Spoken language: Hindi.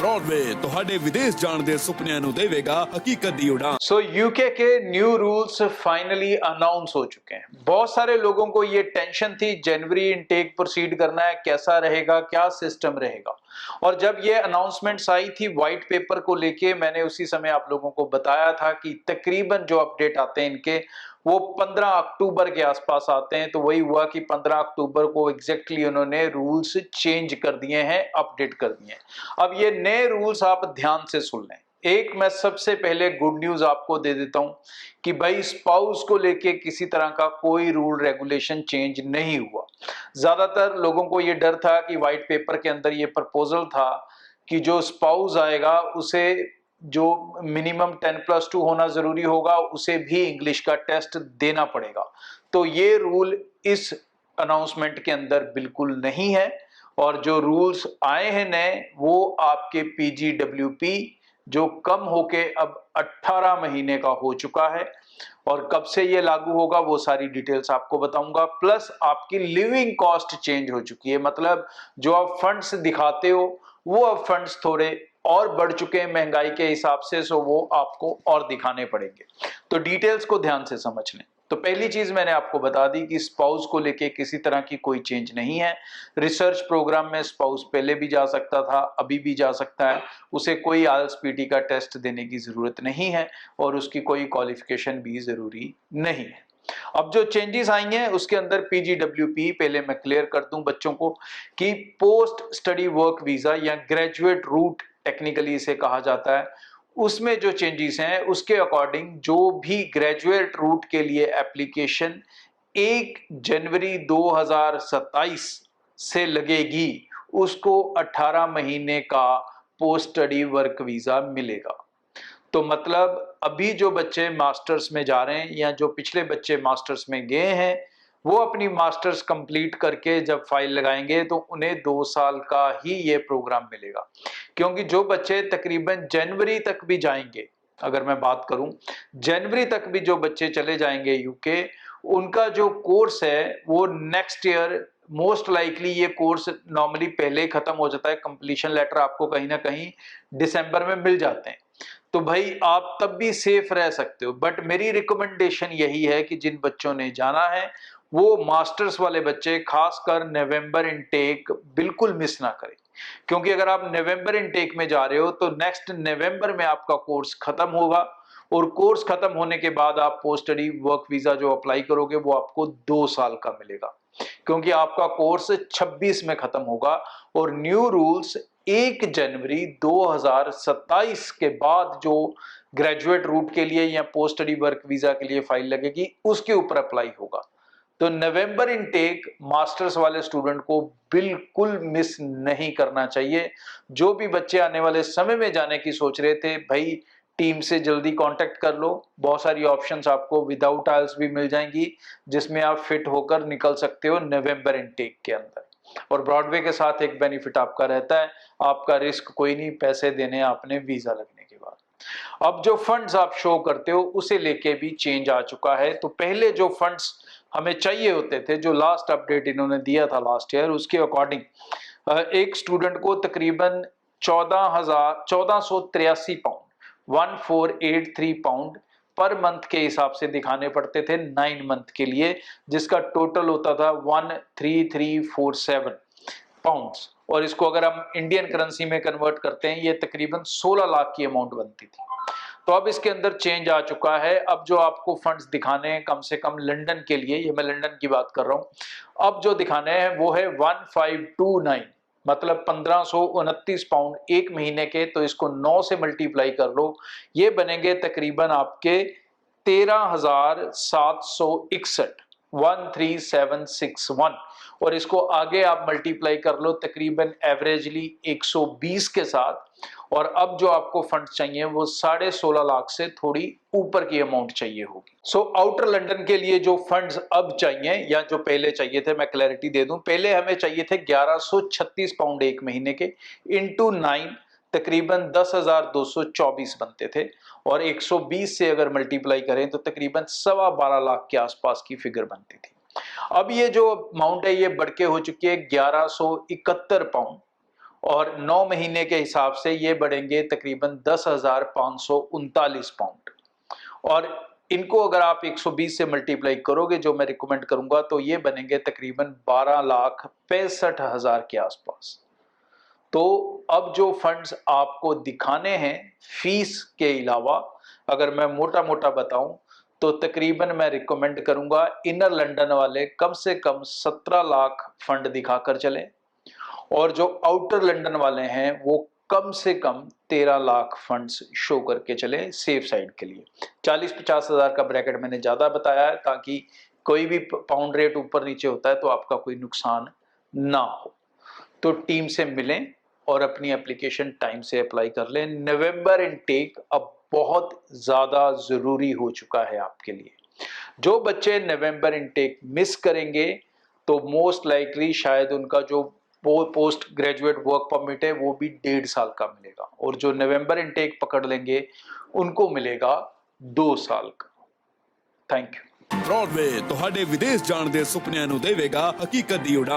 ब्रॉडवे ਤੁਹਾਡੇ ਵਿਦੇਸ਼ ਜਾਣ ਦੇ ਸੁਪਨਿਆਂ ਨੂੰ ਦੇਵੇਗਾ ਹਕੀਕਤ ਦੀ ਉਡਾਨ। सो यूके के न्यू रूल्स फाइनली अनाउंस हो चुके हैं। बहुत सारे लोगों को ये टेंशन थी, जनवरी इनटेक प्रोसीड करना है, कैसा रहेगा, क्या सिस्टम रहेगा। और जब ये अनाउंसमेंट्स आई थी व्हाइट पेपर को लेके, मैंने उसी समय आप लोगों को बताया था कि तकरीबन जो अपडेट आते हैं इनके वो 15 अक्टूबर के आसपास आते हैं। तो वही हुआ कि 15 अक्टूबर को एग्जैक्टली उन्होंने रूल्स चेंज कर दिए हैं, अपडेट कर दिए हैं। अब ये नए रूल्स आप ध्यान से सुन लें। एक मैं सबसे पहले गुड न्यूज आपको दे देता हूं कि भाई स्पाउस को लेके किसी तरह का कोई रूल रेगुलेशन चेंज नहीं हुआ। ज्यादातर लोगों को ये डर था कि व्हाइट पेपर के अंदर ये प्रपोजल था कि जो स्पाउस आएगा उसे जो मिनिमम 10+2 होना जरूरी होगा, उसे भी इंग्लिश का टेस्ट देना पड़ेगा। तो ये रूल इस अनाउंसमेंट के अंदर बिल्कुल नहीं है। और जो रूल्स आए हैं नए वो आपके PGWP जो कम होके अब 18 महीने का हो चुका है, और कब से ये लागू होगा वो सारी डिटेल्स आपको बताऊंगा। प्लस आपकी लिविंग कॉस्ट चेंज हो चुकी है, मतलब जो आप फंड्स दिखाते हो वो अब फंड्स थोड़े और बढ़ चुके हैं महंगाई के हिसाब से, सो वो आपको और दिखाने पड़ेंगे। तो डिटेल्स को ध्यान से समझ लें। तो पहली चीज मैंने आपको बता दी कि स्पाउस को लेके किसी तरह की कोई चेंज नहीं है। रिसर्च प्रोग्राम में स्पाउस पहले भी जा सकता था, अभी भी जा सकता है, उसे कोई IELTS-PT का टेस्ट देने की जरूरत नहीं है और उसकी कोई क्वालिफिकेशन भी जरूरी नहीं है। अब जो चेंजेस आई हैं उसके अंदर PGWP पहले मैं क्लियर कर दूं बच्चों को कि पोस्ट स्टडी वर्क वीजा या ग्रेजुएट रूट टेक्निकली इसे कहा जाता है, उसमें जो चेंजेस हैं उसके अकॉर्डिंग जो भी ग्रेजुएट रूट के लिए एप्लीकेशन 1 जनवरी 2027 से लगेगी उसको 18 महीने का पोस्ट स्टडी वर्क वीजा मिलेगा। तो मतलब अभी जो बच्चे मास्टर्स में जा रहे हैं या जो पिछले बच्चे मास्टर्स में गए हैं वो अपनी मास्टर्स कंप्लीट करके जब फाइल लगाएंगे तो उन्हें 2 साल का ही ये प्रोग्राम मिलेगा। क्योंकि जो बच्चे तकरीबन जनवरी तक भी जाएंगे, अगर मैं बात करूं जनवरी तक भी जो बच्चे चले जाएंगे यूके, उनका जो कोर्स है वो नेक्स्ट ईयर मोस्ट लाइकली, ये कोर्स नॉर्मली पहले ही खत्म हो जाता है, कंप्लीशन लेटर आपको कहीं ना कहीं दिसंबर में मिल जाते हैं। तो भाई आप तब भी सेफ रह सकते हो। बट मेरी रिकमेंडेशन यही है कि जिन बच्चों ने जाना है वो मास्टर्स वाले बच्चे खासकर नवंबर इनटेक बिल्कुल मिस ना करें। क्योंकि अगर आप नवंबर इनटेक में जा रहे हो तो नेक्स्ट नवंबर में आपका कोर्स खत्म होगा, और कोर्स खत्म होने के बाद आप पोस्ट स्टडी वर्क वीजा जो अप्लाई करोगे वो आपको 2 साल का मिलेगा, क्योंकि आपका कोर्स 26 में खत्म होगा। और न्यू रूल्स 1 जनवरी 2027 के बाद जो ग्रेजुएट रूट के लिए या पोस्ट स्टडी वर्क वीजा के लिए फाइल लगेगी उसके ऊपर अप्लाई होगा। तो नवंबर इनटेक मास्टर्स वाले स्टूडेंट को बिल्कुल मिस नहीं करना चाहिए। जो भी बच्चे आने वाले समय में जाने की सोच रहे थे, भाई टीम से जल्दी कांटेक्ट कर लो। बहुत सारी ऑप्शंस आपको विदाउट IELTS भी मिल जाएंगी जिसमें आप फिट होकर निकल सकते हो नवंबर इनटेक के अंदर। और ब्रॉडवे के साथ एक बेनिफिट आपका रहता है, आपका रिस्क कोई नहीं, पैसे देने आपने वीजा लगने के बाद। अब जो फंड्स आप शो करते हो उसे लेके भी चेंज आ चुका है। तो पहले जो फंड्स हमें चाहिए होते थे, जो लास्ट अपडेट इन्होंने दिया था लास्ट ईयर, उसके अकॉर्डिंग एक स्टूडेंट को तकरीबन 1483 पाउंड 1483 पाउंड पर मंथ के हिसाब से दिखाने पड़ते थे 9 मंथ के लिए, जिसका टोटल होता था 13347 पाउंड्स। और इसको अगर हम इंडियन करेंसी में कन्वर्ट करते हैं ये तकरीबन 16 लाख की अमाउंट बनती थी। तो अब इसके अंदर चेंज आ चुका है। अब जो आपको फंड्स दिखाने हैं कम से कम लंदन के लिए, ये मैं लंदन की बात कर रहा हूं, अब जो दिखाने हैं वो है 1529, मतलब 1529 पाउंड एक महीने के। तो इसको 9 से मल्टीप्लाई कर लो, ये बनेंगे तकरीबन आपके 13,761 13761। और इसको आगे आप मल्टीप्लाई कर लो तकरीबन एवरेजली 120 के साथ। और अब जो आपको फंड चाहिए वो 16.5 लाख से थोड़ी ऊपर की अमाउंट चाहिए होगी। सो आउटर लंदन के लिए जो फंड्स अब चाहिए या जो पहले चाहिए थे, मैं क्लैरिटी दे दूं, पहले हमें चाहिए थे 1136 पाउंड एक महीने के इंटू 9, तकरीबन 10,224 बनते थे। और 120 से अगर मल्टीप्लाई करें तो तकरीबन 12.25 लाख के आसपास की फिगर बनती थी। अब ये जो अमाउंट है ये बढ़ के हो चुकी है 1171 पाउंड। और 9 महीने के हिसाब से ये बढ़ेंगे तकरीबन 10,539 पाउंड। और इनको अगर आप 120 से मल्टीप्लाई करोगे, जो मैं रिकमेंड करूंगा, तो ये बनेंगे तकरीबन 12,65,000 के आसपास। तो अब जो फंड्स आपको दिखाने हैं फीस के अलावा, अगर मैं मोटा मोटा बताऊं तो तकरीबन मैं रिकमेंड करूंगा इनर लंदन वाले कम से कम 17 लाख फंड दिखाकर चलें, और जो आउटर लंदन वाले हैं वो कम से कम 13 लाख फंड्स शो करके चले सेफ साइड के लिए। 40-50 हज़ार का ब्रैकेट मैंने ज़्यादा बताया है ताकि कोई भी पाउंड रेट ऊपर नीचे होता है तो आपका कोई नुकसान ना हो। तो टीम से मिलें और अपनी एप्लीकेशन टाइम से अप्लाई कर लें। नवंबर इनटेक अब बहुत ज़्यादा ज़रूरी हो चुका है आपके लिए। जो बच्चे नवंबर इनटेक मिस करेंगे तो मोस्ट लाइकली शायद उनका जो पोस्ट ग्रेजुएट वर्क परमिट है वो भी 1.5 साल का मिलेगा, और जो नवंबर इनटेक पकड़ लेंगे उनको मिलेगा 2 साल का। Thank you. ब्रॉडवे ਤੁਹਾਡੇ ਵਿਦੇਸ਼ ਜਾਣ ਦੇ ਸੁਪਨਿਆਂ ਨੂੰ ਦੇਵੇਗਾ ਹਕੀਕਤ ਦੀ ਉਡਾਨ।